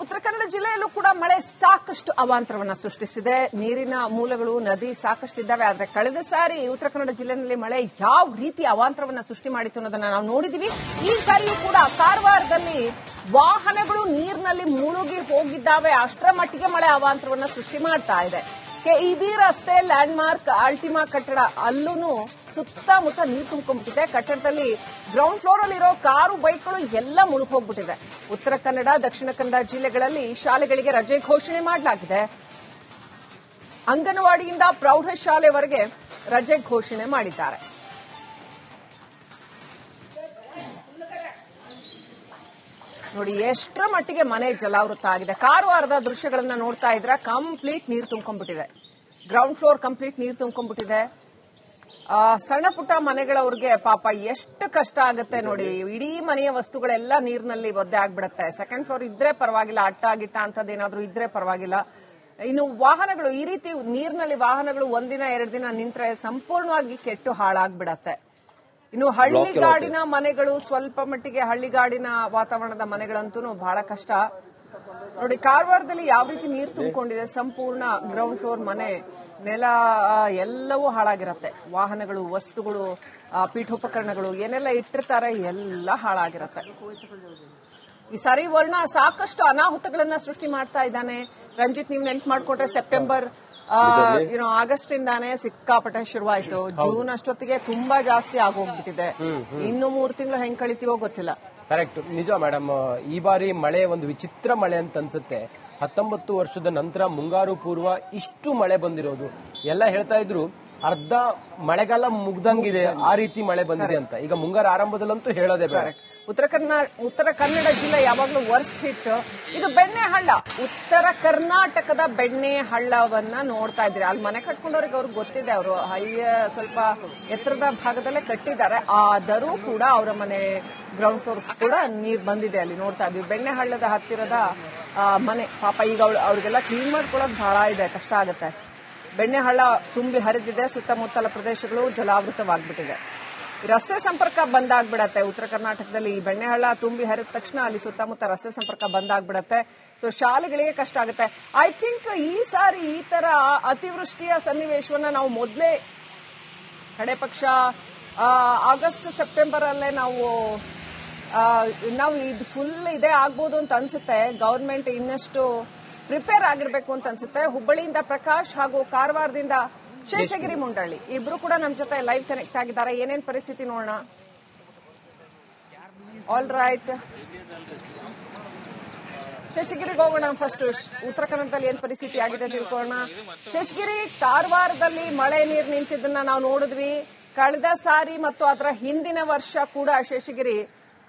ಉತ್ತರ ಕನ್ನಡ ಜಿಲ್ಲೆಯಲ್ಲೂ ಕೂಡ ಮಳೆ ಸಾಕಷ್ಟು ಅವಾಂತರವನ್ನ ಸೃಷ್ಟಿಸಿದೆ. ನೀರಿನ ಮೂಲಗಳು ನದಿ ಸಾಕಷ್ಟಿದ್ದಾವೆ. ಆದರೆ ಕಳೆದ ಸಾರಿ ಉತ್ತರ ಕನ್ನಡ ಜಿಲ್ಲೆಯಲ್ಲಿ ಮಳೆ ಯಾವ ರೀತಿ ಅವಾಂತರವನ್ನ ಸೃಷ್ಟಿ ಮಾಡಿತ್ತು ಅನ್ನೋದನ್ನ ನಾವು ನೋಡಿದೀವಿ. ಈ ಸಾರಿಯೂ ಕೂಡ ಕಾರವಾರದಲ್ಲಿ ವಾಹನಗಳು ನೀರಿನಲ್ಲಿ ಮುಳುಗಿ ಹೋಗಿದ್ದಾವೆ. ಅಷ್ಟರ ಮಟ್ಟಿಗೆ ಮಳೆ ಅವಾಂತರವನ್ನ ಸೃಷ್ಟಿ ಮಾಡ್ತಾ ಇದೆ. ಕೆಇಬಿ ರಸ್ತೆ ಲ್ಯಾಂಡ್ಮಾರ್ಕ್ ಆಲ್ಟಿಮಾ ಕಟ್ಟಡ ಅಲ್ಲೂ ಸುತ್ತಮುತ್ತ ನೀರು ತುಂಬಿಕೊಂಡಿದೆ. ಕಟ್ಟಡದಲ್ಲಿ ಗ್ರೌಂಡ್ ಫ್ಲೋರ್ ಅಲ್ಲಿರೋ ಕಾರು ಬೈಕ್ಗಳು ಎಲ್ಲ ಮುಳುಗಿ ಹೋಗ್ಬಿಟ್ಟಿದೆ. ಉತ್ತರ ಕನ್ನಡ ದಕ್ಷಿಣ ಕನ್ನಡ ಜಿಲ್ಲೆಗಳಲ್ಲಿ ಶಾಲೆಗಳಿಗೆ ರಜೆ ಘೋಷಣೆ ಮಾಡಲಾಗಿದೆ. ಅಂಗನವಾಡಿಯಿಂದ ಪ್ರೌಢಶಾಲೆವರೆಗೆ ರಜೆ ಘೋಷಣೆ ಮಾಡಿದ್ದಾರೆ. ನೋಡಿ ಎಷ್ಟರ ಮಟ್ಟಿಗೆ ಮನೆ ಜಲಾವೃತ ಆಗಿದೆ. ಕಾರವಾರದ ದೃಶ್ಯಗಳನ್ನ ನೋಡ್ತಾ ಇದ್ರೆ ಕಂಪ್ಲೀಟ್ ನೀರು ತುಂಬಿಕೊಂಡಿದೆ. ಗ್ರೌಂಡ್ ಫ್ಲೋರ್ ಕಂಪ್ಲೀಟ್ ನೀರು ತುಂಬಿಕೊಂಡಿದೆ. ಸಣ್ಣ ಪುಟ್ಟ ಮನೆಗಳವ್ರಿಗೆ ಪಾಪ ಎಷ್ಟು ಕಷ್ಟ ಆಗುತ್ತೆ ನೋಡಿ. ಇಡೀ ಮನೆಯ ವಸ್ತುಗಳೆಲ್ಲ ನೀರಿನಲ್ಲಿ ಒದ್ದೆ ಆಗ್ಬಿಡುತ್ತೆ. ಸೆಕೆಂಡ್ ಫ್ಲೋರ್ ಇದ್ರೆ ಪರವಾಗಿಲ್ಲ, ಅಟ್ಟ ಗಿಟ್ಟ ಅಂತದೇನಾದ್ರೂ ಇದ್ರೆ ಪರವಾಗಿಲ್ಲ. ಇನ್ನು ವಾಹನಗಳು ಈ ರೀತಿ ನೀರಿನಲ್ಲಿ ವಾಹನಗಳು ಒಂದಿನ ಎರಡು ದಿನ ನಿಂತ್ರೆ ಸಂಪೂರ್ಣವಾಗಿ ಕೆಟ್ಟು ಹಾಳಾಗ್ಬಿಡತ್ತೆ. ಇನ್ನು ಹಳ್ಳಿಗಾಡಿನ ಮನೆಗಳು ಸ್ವಲ್ಪ ಮಟ್ಟಿಗೆ ಹಳ್ಳಿಗಾಡಿನ ವಾತಾವರಣದ ಮನೆಗಳಂತೂ ಬಹಳ ಕಷ್ಟ ನೋಡಿ. ಕಾರವಾರದಲ್ಲಿ ಯಾವ ರೀತಿ ನೀರು ತುಂಬಿಕೊಂಡಿದೆ. ಸಂಪೂರ್ಣ ಗ್ರೌಂಡ್ ಫ್ಲೋರ್ ಮನೆ ನೆಲ ಎಲ್ಲವೂ ಹಾಳಾಗಿರತ್ತೆ. ವಾಹನಗಳು, ವಸ್ತುಗಳು, ಪೀಠೋಪಕರಣಗಳು ಏನೆಲ್ಲ ಇಟ್ಟಿರ್ತಾರೆ ಎಲ್ಲ ಹಾಳಾಗಿರತ್ತೆ. ಈ ಸಾರಿ ವರ್ಣ ಸಾಕಷ್ಟು ಅನಾಹುತಗಳನ್ನ ಸೃಷ್ಟಿ ಮಾಡ್ತಾ ಇದ್ದಾನೆ. ರಂಜಿತ್, ನೀವು ನೆನ್ಪು ಮಾಡ್ಕೊಟ್ರೆ ಸೆಪ್ಟೆಂಬರ್ ಆಗಸ್ಟ್ ಇಂದಾನೆ ಸಿಕ್ಕಾಪಟ್ಟೆ ಶುರುವಾಯ್ತು. ಜೂನ್ ಅಷ್ಟೊತ್ತಿಗೆ ತುಂಬಾ ಜಾಸ್ತಿ ಆಗೋಗ್ಬಿಟ್ಟಿದೆ. ಇನ್ನು 3 ತಿಂಗಳು ಹೆಂಗ್ ಕಳಿತೀವೋ ಗೊತ್ತಿಲ್ಲ. ಕರೆಕ್ಟ್, ನಿಜ ಮೇಡಮ್. ಈ ಬಾರಿ ಮಳೆ ಒಂದು ವಿಚಿತ್ರ ಮಳೆ ಅಂತ ಅನ್ಸುತ್ತೆ. 19 ವರ್ಷದ ನಂತರ ಮುಂಗಾರು ಪೂರ್ವ ಇಷ್ಟು ಮಳೆ ಬಂದಿರೋದು. ಎಲ್ಲ ಹೇಳ್ತಾ ಇದ್ರು ಅರ್ಧ ಮಳೆಗಾಲ ಮುಗ್ದಂಗಿದೆ, ಆ ರೀತಿ ಮಳೆ ಬಂದಿದೆ ಅಂತ. ಈಗ ಮುಂಗಾರು ಆರಂಭದಲ್ಲಂತೂ ಹೇಳೋದೇ ಬೇರೆ. ಉತ್ತರ ಕನ್ನಡ ಜಿಲ್ಲೆ ಯಾವಾಗ್ಲೂ ವರ್ಸ್ಟ್ ಹಿಟ್. ಇದು ಬೆಣ್ಣೆಹಳ್ಳ, ಉತ್ತರ ಕರ್ನಾಟಕದ ಬೆಣ್ಣೆಹಳ್ಳವನ್ನ ನೋಡ್ತಾ ಇದ್ರಿ. ಅಲ್ಲಿ ಮನೆ ಕಟ್ಕೊಂಡವ್ರಿಗೆ ಅವ್ರಿಗೆ ಗೊತ್ತಿದೆ. ಅವರು ಸ್ವಲ್ಪ ಎತ್ತರದ ಭಾಗದಲ್ಲೇ ಕಟ್ಟಿದ್ದಾರೆ. ಆದರೂ ಕೂಡ ಅವರ ಮನೆ ಗ್ರೌಂಡ್ ಫ್ಲೋರ್ ಕೂಡ ನೀರು ಬಂದಿದೆ. ಅಲ್ಲಿ ನೋಡ್ತಾ ಇದ್ವಿ. ಬೆಣ್ಣೆಹಳ್ಳದ ಹತ್ತಿರದ ಮನೆ ಪಾಪ ಈಗ ಅವ್ರಿಗೆಲ್ಲ ಕ್ಲೀನ್ ಮಾಡ್ಕೊಳ್ಳೋದು ಬಹಳ ಇದೆ, ಕಷ್ಟ ಆಗುತ್ತೆ. ಬೆಣ್ಣೆಹಳ್ಳ ತುಂಬಿ ಹರಿದಿದೆ. ಸುತ್ತಮುತ್ತಲ ಪ್ರದೇಶಗಳು ಜಲಾವೃತವಾಗ್ಬಿಟ್ಟಿದೆ. ರಸ್ತೆ ಸಂಪರ್ಕ ಬಂದಾಗ್ಬಿಡತ್ತೆ. ಉತ್ತರ ಕರ್ನಾಟಕದಲ್ಲಿ ಈ ಬೆಣ್ಣೆಹಳ್ಳ ತುಂಬಿ ಹರಿದ ತಕ್ಷಣ ಅಲ್ಲಿ ಸುತ್ತಮುತ್ತ ರಸ್ತೆ ಸಂಪರ್ಕ ಬಂದಾಗ್ಬಿಡತ್ತೆ. ಸೊ ಶಾಲೆಗಳಿಗೆ ಕಷ್ಟ ಆಗುತ್ತೆ. ಐ ಥಿಂಕ್ ಈ ಸಾರಿ ಈ ತರ ಅತಿವೃಷ್ಟಿಯ ಸನ್ನಿವೇಶವನ್ನ ನಾವು ಮೊದಲೇ ಕಡೆ ಪಕ್ಷ ಆಗಸ್ಟ್ ಸೆಪ್ಟೆಂಬರ್ ಅಲ್ಲೇ ನಾವು ಇದು ಫುಲ್ ಇದೇ ಆಗ್ಬೋದು ಅಂತ ಅನ್ಸುತ್ತೆ. ಗವರ್ಮೆಂಟ್ ಇನ್ನಷ್ಟು ಪ್ರಿಪೇರ್ ಆಗಿರ್ಬೇಕು ಅಂತ ಅನ್ಸುತ್ತೆ. ಹುಬ್ಬಳ್ಳಿಯಿಂದ ಪ್ರಕಾಶ್ ಹಾಗೂ ಕಾರವಾರದಿಂದ ಶೇಷಗಿರಿ ಮುಂಡಳ್ಳಿ ಇಬ್ರು ಕೂಡ ನಮ್ಮ ಜೊತೆ ಲೈವ್ ಕನೆಕ್ಟ್ ಆಗಿದ್ದಾರೆ. ಏನೇನ್ ಪರಿಸ್ಥಿತಿ ನೋಡೋಣ. ಆಲ್ ರೈಟ್, ಶೇಷಗಿರಿಗೆ ಹೋಗೋಣ. ಫಸ್ಟ್ ಉತ್ತರ ಕನ್ನಡದಲ್ಲಿ ಏನ್ ಪರಿಸ್ಥಿತಿ ಆಗಿದೆ ತಿಳ್ಕೊಳ್ಳೋಣ. ಶೇಷಗಿರಿ, ಕಾರವಾರದಲ್ಲಿ ಮಳೆ ನೀರು ನಿಂತಿದ್ದನ್ನ ನಾವು ನೋಡಿದ್ವಿ ಕಳೆದ ಸಾರಿ ಮತ್ತು ಅದರ ಹಿಂದಿನ ವರ್ಷ ಕೂಡ. ಶೇಷಗಿರಿ,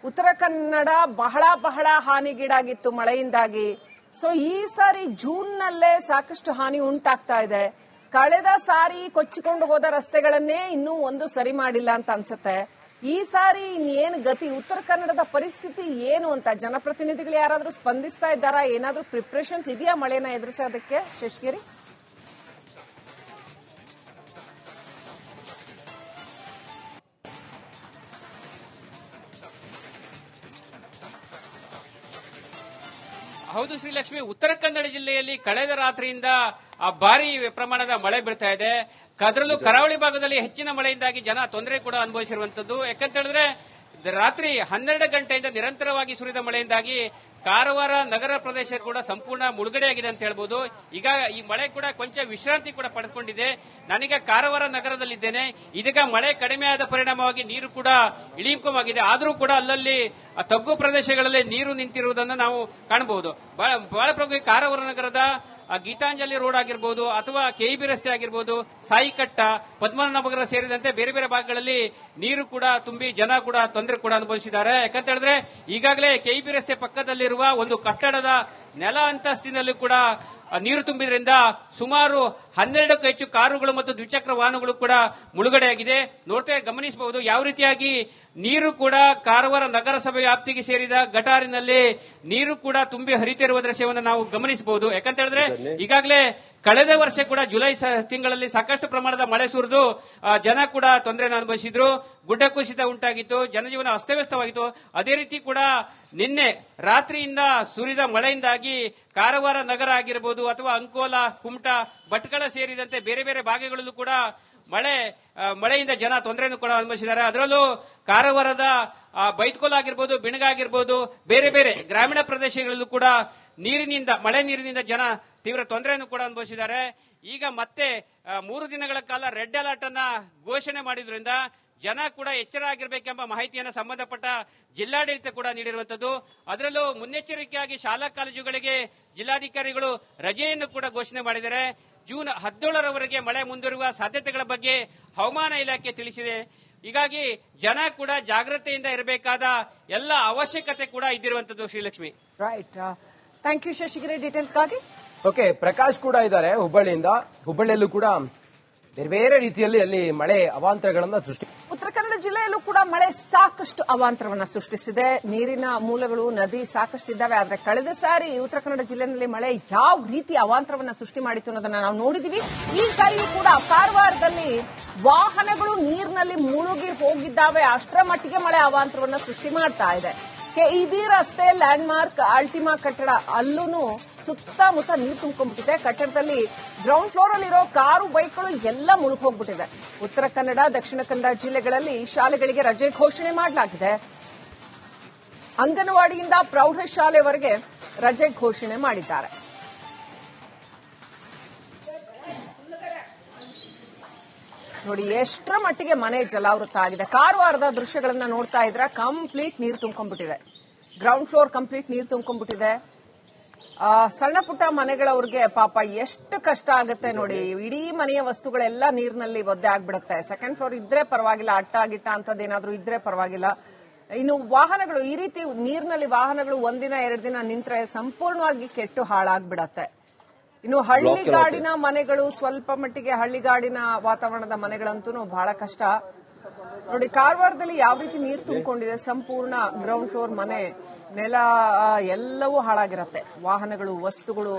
ಉತ್ತರ ಕನ್ನಡ ಬಹಳ ಹಾನಿಗೀಡಾಗಿತ್ತು ಮಳೆಯಿಂದಾಗಿ. ಸೊ ಈ ಸಾರಿ ಜೂನ್ನಲ್ಲೇ ಸಾಕಷ್ಟು ಹಾನಿ ಉಂಟಾಗ್ತಾ ಇದೆ. ಕಳೆದ ಸಾರಿ ಕೊಚ್ಚಿಕೊಂಡು ಹೋದ ರಸ್ತೆಗಳನ್ನೇ ಇನ್ನೂ ಒಂದು ಸರಿ ಮಾಡಿಲ್ಲ ಅಂತ ಅನ್ಸುತ್ತೆ. ಈ ಸಾರಿ ಇನ್ನೇನು ಗತಿ? ಉತ್ತರ ಕನ್ನಡದ ಪರಿಸ್ಥಿತಿ ಏನು ಅಂತ ಜನಪ್ರತಿನಿಧಿಗಳು ಯಾರಾದ್ರೂ ಸ್ಪಂದಿಸ್ತಾ ಇದ್ದಾರಾ? ಏನಾದ್ರೂ ಪ್ರಿಪರೇಷನ್ಸ್ ಇದೆಯಾ ಮಳೆನ ಎದುರಿಸೋದಕ್ಕೆ? ಶೇಷಗಿರಿ, ಹೌದು ಶ್ರೀಲಕ್ಷ್ಮಿ, ಉತ್ತರ ಕನ್ನಡ ಜಿಲ್ಲೆಯಲ್ಲಿ ಕಳೆದ ರಾತ್ರಿಯಿಂದ ಭಾರಿ ಪ್ರಮಾಣದ ಮಳೆ ಬೀಳ್ತಾ ಇದೆ. ಅದರಲ್ಲೂ ಕರಾವಳಿ ಭಾಗದಲ್ಲಿ ಹೆಚ್ಚಿನ ಮಳೆಯಿಂದಾಗಿ ಜನ ತೊಂದರೆ ಕೂಡ ಅನುಭವಿಸಿರುವಂತದ್ದು. ಯಾಕಂತ ಹೇಳಿದ್ರೆ ರಾತ್ರಿ 12 ಗಂಟೆಯಿಂದ ನಿರಂತರವಾಗಿ ಸುರಿದ ಮಳೆಯಿಂದಾಗಿ ಕಾರವಾರ ನಗರ ಪ್ರದೇಶ ಕೂಡ ಸಂಪೂರ್ಣ ಮುಳುಗಡೆಯಾಗಿದೆ ಅಂತ ಹೇಳ್ಬೋದು. ಈಗ ಈ ಮಳೆ ಕೂಡ ಕೊಂಚ ವಿಶ್ರಾಂತಿ ಕೂಡ ಪಡೆದುಕೊಂಡಿದೆ. ನಾನೀಗ ಕಾರವಾರ ನಗರದಲ್ಲಿದ್ದೇನೆ. ಇದೀಗ ಮಳೆ ಕಡಿಮೆ ಆದ ಪರಿಣಾಮವಾಗಿ ನೀರು ಕೂಡ ಇಳಿಮುಖವಾಗಿದೆ. ಆದರೂ ಕೂಡ ಅಲ್ಲಲ್ಲಿ ತಗ್ಗು ಪ್ರದೇಶಗಳಲ್ಲಿ ನೀರು ನಿಂತಿರುವುದನ್ನು ನಾವು ಕಾಣಬಹುದು. ಬಹಳ ಪ್ರಮುಖ ಕಾರವಾರ ನಗರದ ಗೀತಾಂಜಲಿ ರೋಡ್ ಆಗಿರ್ಬೋದು ಅಥವಾ ಕೆಇಬಿ ರಸ್ತೆ ಆಗಿರ್ಬೋದು, ಸಾಯಿಕಟ್ಟ, ಪದ್ಮನಾಭನಗರ ಸೇರಿದಂತೆ ಬೇರೆ ಬೇರೆ ಭಾಗಗಳಲ್ಲಿ ನೀರು ಕೂಡ ತುಂಬಿ ಜನ ಕೂಡ ತೊಂದರೆ ಕೂಡ ಅನುಭವಿಸಿದ್ದಾರೆ. ಯಾಕಂತ ಹೇಳಿದ್ರೆ ಈಗಾಗಲೇ ಕೆಇಬಿ ರಸ್ತೆ ಪಕ್ಕದಲ್ಲಿರುವ ಒಂದು ಕಟ್ಟಡದ ನೆಲ ಅಂತಸ್ತಿನಲ್ಲಿ ಕೂಡ ನೀರು ತುಂಬಿದ್ರಿಂದ ಸುಮಾರು 12ಕ್ಕೂ ಹೆಚ್ಚು ಕಾರುಗಳು ಮತ್ತು ದ್ವಿಚಕ್ರ ವಾಹನಗಳು ಕೂಡ ಮುಳುಗಡೆಯಾಗಿದೆ. ಗಮನಿಸಬಹುದು ಯಾವ ರೀತಿಯಾಗಿ ನೀರು ಕೂಡ ಕಾರವಾರ ನಗರಸಭೆ ವ್ಯಾಪ್ತಿಗೆ ಸೇರಿದ ಗಟಾರಿನಲ್ಲಿ ನೀರು ಕೂಡ ತುಂಬಿ ಹರಿತಿರುವ ದೃಶ್ಯವನ್ನು ನಾವು ಗಮನಿಸಬಹುದು. ಯಾಕಂತ ಹೇಳಿದ್ರೆ ಈಗಾಗಲೇ ಕಳೆದ ವರ್ಷ ಕೂಡ ಜುಲೈ ತಿಂಗಳಲ್ಲಿ ಸಾಕಷ್ಟು ಪ್ರಮಾಣದ ಮಳೆ ಸುರಿದು ಜನ ಕೂಡ ತೊಂದರೆಯನ್ನು ಅನುಭವಿಸಿದ್ರು. ಗುಡ್ಡ ಕುಸಿತ ಉಂಟಾಗಿತ್ತು, ಜನಜೀವನ ಅಸ್ತವ್ಯಸ್ತವಾಗಿತ್ತು. ಅದೇ ರೀತಿ ಕೂಡ ನಿನ್ನೆ ರಾತ್ರಿಯಿಂದ ಸುರಿದ ಮಳೆಯಿಂದಾಗಿ ಕಾರವಾರ ನಗರ ಆಗಿರಬಹುದು ಅಥವಾ ಅಂಕೋಲಾ, ಕುಮಟಾ, ಭಟ್ಕಳ ಸೇರಿದಂತೆ ಬೇರೆ ಬೇರೆ ಭಾಗಗಳಲ್ಲೂ ಕೂಡ ಮಳೆಯಿಂದ ಜನ ತೊಂದರೆಯನ್ನು ಕೂಡ ಅನುಭವಿಸಿದ್ದಾರೆ. ಅದರಲ್ಲೂ ಕಾರವಾರದ ಬೈತ್ಕೋಲ ಆಗಿರ್ಬೋದು, ಬಿಣಗ ಆಗಿರ್ಬೋದು, ಬೇರೆ ಬೇರೆ ಗ್ರಾಮೀಣ ಪ್ರದೇಶಗಳಲ್ಲೂ ಕೂಡ ಮಳೆ ನೀರಿನಿಂದ ಜನ ತೀವ್ರ ತೊಂದರೆಯನ್ನು ಕೂಡ ಅನುಭವಿಸಿದ್ದಾರೆ. ಈಗ ಮತ್ತೆ 3 ದಿನಗಳ ಕಾಲ ರೆಡ್ ಅಲರ್ಟ್ ಅನ್ನ ಘೋಷಣೆ ಮಾಡಿದ್ರಿಂದ ಜನ ಕೂಡ ಎಚ್ಚರ ಆಗಿರಬೇಕೆಂಬ ಮಾಹಿತಿಯನ್ನು ಸಂಬಂಧಪಟ್ಟ ಜಿಲ್ಲಾಡಳಿತ ಕೂಡ ನೀಡಿರುವಂತದ್ದು. ಅದರಲ್ಲೂ ಮುನ್ನೆಚ್ಚರಿಕೆಯಾಗಿ ಶಾಲಾ ಕಾಲೇಜುಗಳಿಗೆ ಜಿಲ್ಲಾಧಿಕಾರಿಗಳು ರಜೆಯನ್ನು ಕೂಡ ಘೋಷಣೆ ಮಾಡಿದ್ದಾರೆ. ಜೂನ್ 17ರವರೆಗೆ ಮಳೆ ಮುಂದುವರಿಯುವ ಸಾಧ್ಯತೆಗಳ ಬಗ್ಗೆ ಹವಾಮಾನ ಇಲಾಖೆ ತಿಳಿಸಿದೆ. ಹೀಗಾಗಿ ಜನ ಕೂಡ ಜಾಗ್ರತೆಯಿಂದ ಇರಬೇಕಾದ ಎಲ್ಲ ಅವಶ್ಯಕತೆ ಕೂಡ ಇದ್ದಿರುವಂತದ್ದು. Shrilakshmi, right, thank you Shashigiri ಡೀಟೇಲ್ಸ್ಗಾಗಿ. ಓಕೆ, ಪ್ರಕಾಶ್ ಕೂಡ ಇದ್ದಾರೆ ಹುಬ್ಬಳ್ಳಿಯಲ್ಲೂ ಕೂಡ ಬೇರೆ ಬೇರೆ ರೀತಿಯಲ್ಲಿ ಅಲ್ಲಿ ಮಳೆ ಅವಾಂತರಗಳನ್ನ ಸೃಷ್ಟಿ. ಉತ್ತರ ಕನ್ನಡ ಜಿಲ್ಲೆಯಲ್ಲೂ ಕೂಡ ಮಳೆ ಸಾಕಷ್ಟು ಅವಾಂತರವನ್ನ ಸೃಷ್ಟಿಸಿದೆ. ನೀರಿನ ಮೂಲಗಳು, ನದಿ ಸಾಕಷ್ಟಿದ್ದಾವೆ. ಆದ್ರೆ ಕಳೆದ ಸಾರಿ ಉತ್ತರ ಕನ್ನಡ ಜಿಲ್ಲೆಯಲ್ಲಿ ಮಳೆ ಯಾವ ರೀತಿ ಅವಾಂತರವನ್ನ ಸೃಷ್ಟಿ ಮಾಡಿತ್ತು ಅನ್ನೋದನ್ನ ನಾವು ನೋಡಿದೀವಿ. ಈ ಸಾರಿಯೂ ಕೂಡ ಕಾರವಾರದಲ್ಲಿ ವಾಹನಗಳು ನೀರಿನಲ್ಲಿ ಮುಳುಗಿ ಹೋಗಿದ್ದಾವೆ. ಅಷ್ಟರ ಮಟ್ಟಿಗೆ ಮಳೆ ಅವಾಂತರವನ್ನ ಸೃಷ್ಟಿ ಮಾಡ್ತಾ ಇದೆ. ಕೆಇಬಿ ರಸ್ತೆ, ಲ್ಯಾಂಡ್ಮಾರ್ಕ್, ಆಲ್ಟಿಮಾ ಕಟ್ಟಡ ಅಲ್ಲೂ ಸುತ್ತಮುತ್ತ ನೀರು ತುಂಬಿಕೊಂಡಿದೆ. ಕಟ್ಟಡದಲ್ಲಿ ಗ್ರೌಂಡ್ ಫ್ಲೋರ್ ಅಲ್ಲಿರೋ ಕಾರು, ಬೈಕ್ಗಳು ಎಲ್ಲ ಮುಳುಗಿ ಹೋಗ್ಬಿಟ್ಟಿದೆ. ಉತ್ತರ ಕನ್ನಡ, ದಕ್ಷಿಣ ಕನ್ನಡ ಜಿಲ್ಲೆಗಳಲ್ಲಿ ಶಾಲೆಗಳಿಗೆ ರಜೆ ಘೋಷಣೆ ಮಾಡಲಾಗಿದೆ. ಅಂಗನವಾಡಿಯಿಂದ ಪ್ರೌಢಶಾಲೆವರೆಗೆ ರಜೆ ಘೋಷಣೆ ಮಾಡಿದ್ದಾರೆ. ನೋಡಿ ಎಷ್ಟರ ಮಟ್ಟಿಗೆ ಮನೆ ಜಲಾವೃತ ಆಗಿದೆ. ಕಾರವಾರದ ದೃಶ್ಯಗಳನ್ನ ನೋಡ್ತಾ ಇದ್ರೆ ಕಂಪ್ಲೀಟ್ ನೀರು ತುಂಬಿಕೊಂಡಿದೆ. ಗ್ರೌಂಡ್ ಫ್ಲೋರ್ ಕಂಪ್ಲೀಟ್ ನೀರು ತುಂಬಿಕೊಂಡಿದೆ. ಸಣ್ಣ ಪುಟ್ಟ ಮನೆಗಳವ್ರಿಗೆ ಪಾಪ ಎಷ್ಟು ಕಷ್ಟ ಆಗುತ್ತೆ ನೋಡಿ. ಇಡೀ ಮನೆಯ ವಸ್ತುಗಳೆಲ್ಲ ನೀರಿನಲ್ಲಿ ಒದ್ದೆ ಆಗ್ಬಿಡುತ್ತೆ. ಸೆಕೆಂಡ್ ಫ್ಲೋರ್ ಇದ್ರೆ ಪರವಾಗಿಲ್ಲ, ಅಟ್ಟ ಗಿಟ್ಟ ಅಂತದ್ದೇನಾದ್ರೂ ಇದ್ರೆ ಪರವಾಗಿಲ್ಲ. ಇನ್ನು ವಾಹನಗಳು, ಈ ರೀತಿ ನೀರಿನಲ್ಲಿ ವಾಹನಗಳು 1 ದಿನ 2 ದಿನ ನಿಂತ್ರೆ ಸಂಪೂರ್ಣವಾಗಿ ಕೆಟ್ಟು ಹಾಳಾಗ್ಬಿಡತ್ತೆ. ಇನ್ನು ಹಳ್ಳಿಗಾಡಿನ ಮನೆಗಳು, ಸ್ವಲ್ಪ ಮಟ್ಟಿಗೆ ಹಳ್ಳಿಗಾಡಿನ ವಾತಾವರಣದ ಮನೆಗಳಂತೂ ಬಹಳ ಕಷ್ಟ ನೋಡಿ. ಕಾರವಾರದಲ್ಲಿ ಯಾವ ರೀತಿ ನೀರು ತುಂಬಿಕೊಂಡಿದೆ, ಸಂಪೂರ್ಣ ಗ್ರೌಂಡ್ ಫ್ಲೋರ್ ಮನೆ, ನೆಲ ಎಲ್ಲವೂ ಹಾಳಾಗಿರತ್ತೆ. ವಾಹನಗಳು, ವಸ್ತುಗಳು,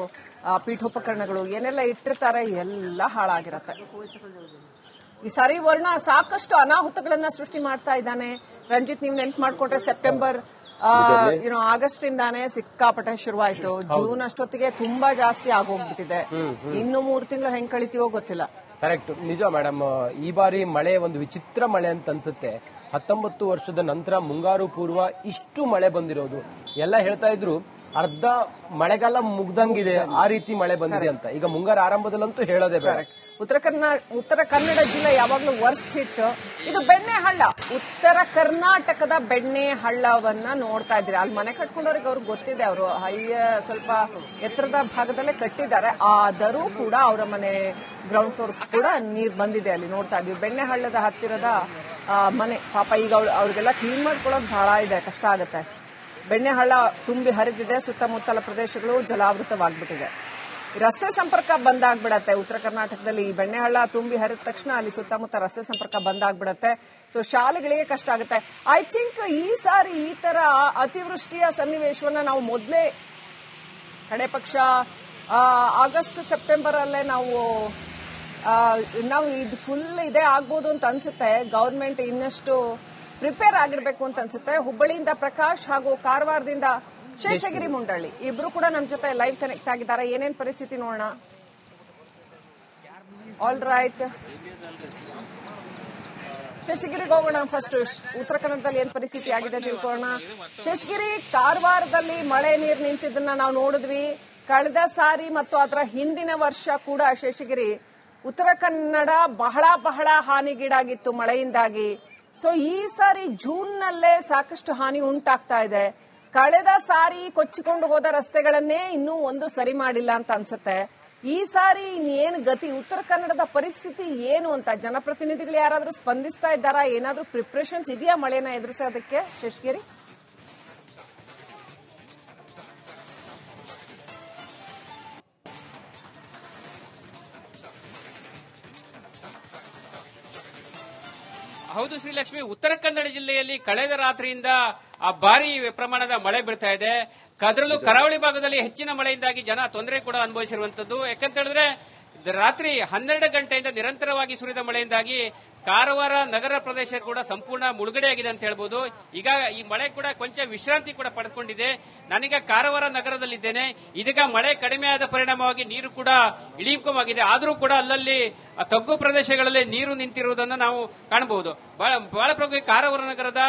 ಪೀಠೋಪಕರಣಗಳು ಏನೆಲ್ಲ ಇಟ್ಟಿರ್ತಾರೆ ಎಲ್ಲ ಹಾಳಾಗಿರತ್ತೆ. ಈ ಸಾರಿ ವರ್ಣ ಸಾಕಷ್ಟು ಅನಾಹುತಗಳನ್ನ ಸೃಷ್ಟಿ ಮಾಡ್ತಾ ಇದ್ದಾನೆ. ರಂಜಿತ್, ನೀವು ನೆನ್ಪು ಮಾಡ್ಕೊಂಡ್ರೆ ಸೆಪ್ಟೆಂಬರ್ ಆಗಸ್ಟ್ ಇಂದಾನೆ ಸಿಕ್ಕಾಪಟ್ಟೆ ಶುರುವಾಯ್ತು. ಜೂನ್ ಅಷ್ಟೊತ್ತಿಗೆ ತುಂಬಾ ಜಾಸ್ತಿ ಆಗೋಗ್ಬಿಟ್ಟಿದೆ. ಇನ್ನು 3 ತಿಂಗಳು ಹೆಂಗ್ ಕಳಿತೀವೋ ಗೊತ್ತಿಲ್ಲ. ಕರೆಕ್ಟ್, ನಿಜ ಮೇಡಮ್. ಈ ಬಾರಿ ಮಳೆ ಒಂದು ವಿಚಿತ್ರ ಮಳೆ ಅಂತ ಅನ್ಸುತ್ತೆ. 19 ವರ್ಷದ ನಂತರ ಮುಂಗಾರು ಪೂರ್ವ ಇಷ್ಟು ಮಳೆ ಬಂದಿರೋದು. ಎಲ್ಲ ಹೇಳ್ತಾ ಇದ್ರು ಅರ್ಧ ಮಳೆಗಾಲ ಮುಗ್ದಂಗಿದೆ, ಆ ರೀತಿ ಮಳೆ ಬಂದಿದೆ ಅಂತ. ಈಗ ಮುಂಗಾರು ಆರಂಭದಲ್ಲಂತೂ ಹೇಳೋದೇ ಬೇಡ. ಉತ್ತರ ಕನ್ನಡ ಜಿಲ್ಲೆ ಯಾವಾಗ್ಲೂ ವರ್ಸ್ಟ್ ಹಿಟ್. ಇದು ಬೆಣ್ಣೆಹಳ್ಳ, ಉತ್ತರ ಕರ್ನಾಟಕದ ಬೆಣ್ಣೆಹಳ್ಳವನ್ನ ನೋಡ್ತಾ ಇದ್ರಿ. ಅಲ್ಲಿ ಮನೆ ಕಟ್ಕೊಂಡವ್ರಿಗೆ ಅವ್ರಿಗೆ ಗೊತ್ತಿದೆ. ಅವರು ಸ್ವಲ್ಪ ಎತ್ತರದ ಭಾಗದಲ್ಲೇ ಕಟ್ಟಿದ್ದಾರೆ. ಆದರೂ ಕೂಡ ಅವರ ಮನೆ ಗ್ರೌಂಡ್ ಫ್ಲೋರ್ ಕೂಡ ನೀರು ಬಂದಿದೆ. ಅಲ್ಲಿ ನೋಡ್ತಾ ಇದ್ವಿ. ಬೆಣ್ಣೆಹಳ್ಳದ ಹತ್ತಿರದ ಮನೆ. ಪಾಪ ಈಗ ಅವ್ರಿಗೆಲ್ಲ ಕ್ಲೀನ್ ಮಾಡ್ಕೊಳ್ಳೋದು ಬಹಳ ಇದೆ, ಕಷ್ಟ ಆಗುತ್ತೆ. ಬೆಣ್ಣೆಹಳ್ಳ ತುಂಬಿ ಹರಿದಿದೆ. ಸುತ್ತಮುತ್ತಲ ಪ್ರದೇಶಗಳು ಜಲಾವೃತವಾಗ್ಬಿಟ್ಟಿದೆ. ರಸ್ತೆ ಸಂಪರ್ಕ ಬಂದಾಗ್ಬಿಡತ್ತೆ. ಉತ್ತರ ಕರ್ನಾಟಕದಲ್ಲಿ ಈ ಬೆಣ್ಣೆಹಳ್ಳ ತುಂಬಿ ಹರಿದ ತಕ್ಷಣ ಅಲ್ಲಿ ಸುತ್ತಮುತ್ತ ರಸ್ತೆ ಸಂಪರ್ಕ ಬಂದಾಗ್ಬಿಡತ್ತೆ. ಸೊ ಶಾಲೆಗಳಿಗೆ ಕಷ್ಟ ಆಗುತ್ತೆ. ಐ ಥಿಂಕ್ ಈ ಸಾರಿ ಈ ತರ ಅತಿವೃಷ್ಟಿಯ ಸನ್ನಿವೇಶವನ್ನ ನಾವು ಮೊದಲೇ ಕಡೆ ಪಕ್ಷ ಆಗಸ್ಟ್ ಸೆಪ್ಟೆಂಬರ್ ಅಲ್ಲೇ ನಾವು ಇದು ಫುಲ್ ಇದೇ ಆಗ್ಬೋದು ಅಂತ ಅನ್ಸುತ್ತೆ. ಗವರ್ಮೆಂಟ್ ಇನ್ನಷ್ಟು ಪ್ರಿಪೇರ್ ಆಗಿರ್ಬೇಕು ಅಂತ ಅನ್ಸುತ್ತೆ. ಹುಬ್ಬಳ್ಳಿಯಿಂದ ಪ್ರಕಾಶ್ ಹಾಗೂ ಕಾರವಾರದಿಂದ ಶೇಷಗಿರಿ ಮುಂಡಳ್ಳಿ ಇಬ್ರು ಕೂಡ ನಮ್ಮ ಜೊತೆ ಲೈವ್ ಕನೆಕ್ಟ್ ಆಗಿದ್ದಾರೆ. ಏನೇನ್ ಪರಿಸ್ಥಿತಿ ನೋಡೋಣ. ಆಲ್ ರೈಟ್, ಶೇಷಗಿರಿಗೆ ಹೋಗೋಣ. ಫಸ್ಟ್ ಉತ್ತರ ಕನ್ನಡದಲ್ಲಿ ಏನ್ ಪರಿಸ್ಥಿತಿ ಆಗಿದೆ ತಿಳ್ಕೊಳ್ಳೋಣ. ಶೇಷಗಿರಿ, ಕಾರವಾರದಲ್ಲಿ ಮಳೆ ನೀರು ನಿಂತಿದ್ದನ್ನ ನಾವು ನೋಡಿದ್ವಿ ಕಳೆದ ಸಾರಿ ಮತ್ತು ಅದರ ಹಿಂದಿನ ವರ್ಷ ಕೂಡ. ಶೇಷಗಿರಿ, ಉತ್ತರ ಕನ್ನಡ ಬಹಳ ಹಾನಿಗೀಡಾಗಿತ್ತು ಮಳೆಯಿಂದಾಗಿ. ಸೊ ಈ ಸಾರಿ ಜೂನ್ ನಲ್ಲೇ ಸಾಕಷ್ಟು ಹಾನಿ ಉಂಟಾಗ್ತಾ ಇದೆ. ಕಳೆದ ಸಾರಿ ಕೊಚ್ಚಿಕೊಂಡು ಹೋದ ರಸ್ತೆಗಳನ್ನೇ ಇನ್ನೂ ಒಂದು ಸರಿ ಮಾಡಿಲ್ಲ ಅಂತ ಅನ್ಸುತ್ತೆ. ಈ ಸಾರಿ ಇನ್ನೇನು ಗತಿ, ಉತ್ತರ ಕನ್ನಡದ ಪರಿಸ್ಥಿತಿ ಏನು ಅಂತ ಜನಪ್ರತಿನಿಧಿಗಳು ಯಾರಾದ್ರೂ ಸ್ಪಂದಿಸ್ತಾ ಇದ್ದಾರಾ? ಏನಾದ್ರೂ ಪ್ರಿಪರೇಷನ್ಸ್ ಇದೆಯಾ ಮಳೆನ ಎದುರಿಸೋದಕ್ಕೆ? ಶೇಷಗಿರಿ, ಹೌದು ಶ್ರೀಲಕ್ಷ್ಮಿ, ಉತ್ತರ ಕನ್ನಡ ಜಿಲ್ಲೆಯಲ್ಲಿ ಕಳೆದ ರಾತ್ರಿಯಿಂದ ಭಾರಿ ಪ್ರಮಾಣದ ಮಳೆ ಬೀಳ್ತಾ ಇದೆ. ಅದರಲ್ಲೂ ಕರಾವಳಿ ಭಾಗದಲ್ಲಿ ಹೆಚ್ಚಿನ ಮಳೆಯಿಂದಾಗಿ ಜನ ತೊಂದರೆ ಕೂಡ ಅನುಭವಿಸಿರುವಂತದ್ದು. ಯಾಕಂತ ಹೇಳಿದ್ರೆ ರಾತ್ರಿ 12 ಗಂಟೆಯಿಂದ ನಿರಂತರವಾಗಿ ಸುರಿದ ಮಳೆಯಿಂದಾಗಿ ಕಾರವಾರ ನಗರ ಪ್ರದೇಶ ಕೂಡ ಸಂಪೂರ್ಣ ಮುಳುಗಡೆಯಾಗಿದೆ ಅಂತ ಹೇಳ್ಬೋದು. ಈಗ ಈ ಮಳೆ ಕೂಡ ಕೊಂಚ ವಿಶ್ರಾಂತಿ ಕೂಡ ಪಡೆದುಕೊಂಡಿದೆ. ನಾನೀಗ ಕಾರವಾರ ನಗರದಲ್ಲಿದ್ದೇನೆ. ಇದೀಗ ಮಳೆ ಕಡಿಮೆ ಆದ ಪರಿಣಾಮವಾಗಿ ನೀರು ಕೂಡ ಇಳಿಮುಖವಾಗಿದೆ. ಆದರೂ ಕೂಡ ಅಲ್ಲಲ್ಲಿ ತಗ್ಗು ಪ್ರದೇಶಗಳಲ್ಲಿ ನೀರು ನಿಂತಿರುವುದನ್ನು ನಾವು ಕಾಣಬಹುದು. ಬಹಳ ಪ್ರಮುಖ ಕಾರವಾರ ನಗರದ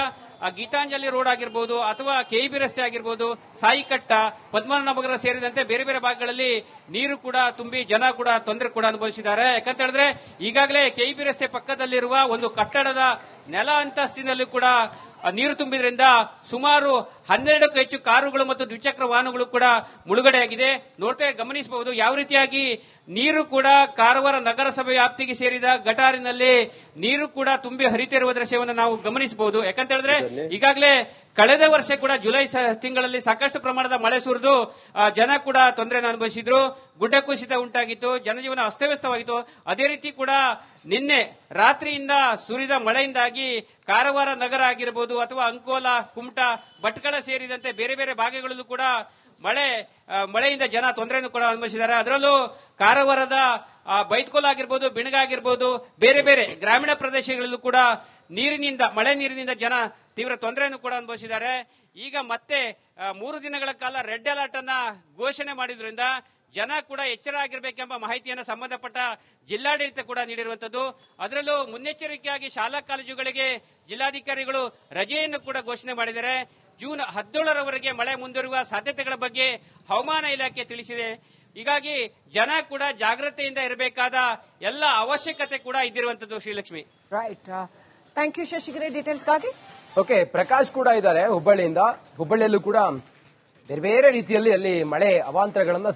ಗೀತಾಂಜಲಿ ರೋಡ್ ಆಗಿರ್ಬೋದು ಅಥವಾ ಕೆಇಬಿ ರಸ್ತೆ ಆಗಿರ್ಬೋದು, ಸಾಯಿಕಟ್ಟ, ಪದ್ಮನಾಭನಗರ ಸೇರಿದಂತೆ ಬೇರೆ ಬೇರೆ ಭಾಗಗಳಲ್ಲಿ ನೀರು ಕೂಡ ತುಂಬಿ ಜನ ಕೂಡ ತೊಂದರೆ ಕೂಡ ಅನುಭವಿಸಿದ್ದಾರೆ. ಯಾಕಂತ ಹೇಳಿದ್ರೆ ಈಗಾಗಲೇ ಕೆಇಬಿ ರಸ್ತೆ ಪಕ್ಕದಲ್ಲಿರುವ ಒಂದು ಕಟ್ಟಡದ ನೆಲ ಅಂತಸ್ತಿನಲ್ಲಿ ಕೂಡ ನೀರು ತುಂಬಿದ್ರಿಂದ ಸುಮಾರು 12ಕ್ಕೂ ಹೆಚ್ಚು ಕಾರುಗಳು ಮತ್ತು ದ್ವಿಚಕ್ರ ವಾಹನಗಳು ಕೂಡ ಮುಳುಗಡೆಯಾಗಿದೆ. ಗಮನಿಸಬಹುದು ಯಾವ ರೀತಿಯಾಗಿ ನೀರು ಕೂಡ ಕಾರವಾರ ನಗರಸಭೆ ವ್ಯಾಪ್ತಿಗೆ ಸೇರಿದ ಗಟಾರಿನಲ್ಲಿ ನೀರು ಕೂಡ ತುಂಬಿ ಹರಿತಿರುವ ದೃಶ್ಯವನ್ನು ನಾವು ಗಮನಿಸಬಹುದು. ಯಾಕಂತ ಹೇಳಿದ್ರೆ ಈಗಾಗಲೇ ಕಳೆದ ವರ್ಷ ಕೂಡ ಜುಲೈ ತಿಂಗಳಲ್ಲಿ ಸಾಕಷ್ಟು ಪ್ರಮಾಣದ ಮಳೆ ಸುರಿದು ಜನ ಕೂಡ ತೊಂದರೆಯನ್ನು ಅನುಭವಿಸಿದ್ರು. ಗುಡ್ಡ ಕುಸಿತ ಉಂಟಾಗಿತ್ತು, ಜನಜೀವನ ಅಸ್ತವ್ಯಸ್ತವಾಗಿತ್ತು. ಅದೇ ರೀತಿ ಕೂಡ ನಿನ್ನೆ ರಾತ್ರಿಯಿಂದ ಸುರಿದ ಮಳೆಯಿಂದಾಗಿ ಕಾರವಾರ ನಗರ ಆಗಿರಬಹುದು ಅಥವಾ ಅಂಕೋಲಾ, ಕುಮಟಾ, ಭಟ್ಕಳ ಸೇರಿದಂತೆ ಬೇರೆ ಬೇರೆ ಭಾಗಗಳಲ್ಲೂ ಕೂಡ ಮಳೆಯಿಂದ ಜನ ತೊಂದರೆಯನ್ನು ಕೂಡ ಅನುಭವಿಸಿದ್ದಾರೆ. ಅದರಲ್ಲೂ ಕಾರವಾರದ ಬೈತ್ಕೋಲ ಆಗಿರ್ಬೋದು, ಬಿಣಗ ಆಗಿರ್ಬೋದು, ಬೇರೆ ಬೇರೆ ಗ್ರಾಮೀಣ ಪ್ರದೇಶಗಳಲ್ಲೂ ಕೂಡ ಮಳೆ ನೀರಿನಿಂದ ಜನ ತೀವ್ರ ತೊಂದರೆಯನ್ನು ಕೂಡ ಅನುಭವಿಸಿದ್ದಾರೆ. ಈಗ ಮತ್ತೆ 3 ದಿನಗಳ ಕಾಲ ರೆಡ್ ಅಲರ್ಟ್ ಅನ್ನ ಘೋಷಣೆ ಮಾಡಿದ್ರಿಂದ ಜನ ಕೂಡ ಎಚ್ಚರ ಆಗಿರಬೇಕೆಂಬ ಮಾಹಿತಿಯನ್ನು ಸಂಬಂಧಪಟ್ಟ ಜಿಲ್ಲಾಡಳಿತ ಕೂಡ ನೀಡಿರುವಂತದ್ದು. ಅದರಲ್ಲೂ ಮುನ್ನೆಚ್ಚರಿಕೆಯಾಗಿ ಶಾಲಾ ಕಾಲೇಜುಗಳಿಗೆ ಜಿಲ್ಲಾಧಿಕಾರಿಗಳು ರಜೆಯನ್ನು ಕೂಡ ಘೋಷಣೆ ಮಾಡಿದ್ದಾರೆ. ಜೂನ್ 17ರವರೆಗೆ ಮಳೆ ಮುಂದುವರಿಯುವ ಸಾಧ್ಯತೆಗಳ ಬಗ್ಗೆ ಹವಾಮಾನ ಇಲಾಖೆ ತಿಳಿಸಿದೆ. ಹೀಗಾಗಿ ಜನ ಕೂಡ ಜಾಗ್ರತೆಯಿಂದ ಇರಬೇಕಾದ ಎಲ್ಲ ಅವಶ್ಯಕತೆ ಕೂಡ ಇದ್ದಿರುವಂತದ್ದು. Shrilakshmi, right, thank you Shashigiri ಡೀಟೇಲ್ಸ್ಗಾಗಿ. ಓಕೆ, ಪ್ರಕಾಶ್ ಕೂಡ ಇದ್ದಾರೆ ಹುಬ್ಬಳ್ಳಿಯಲ್ಲೂ ಕೂಡ ಬೇರೆ ಬೇರೆ ರೀತಿಯಲ್ಲಿ ಅಲ್ಲಿ ಮಳೆ ಅವಾಂತರಗಳನ್ನ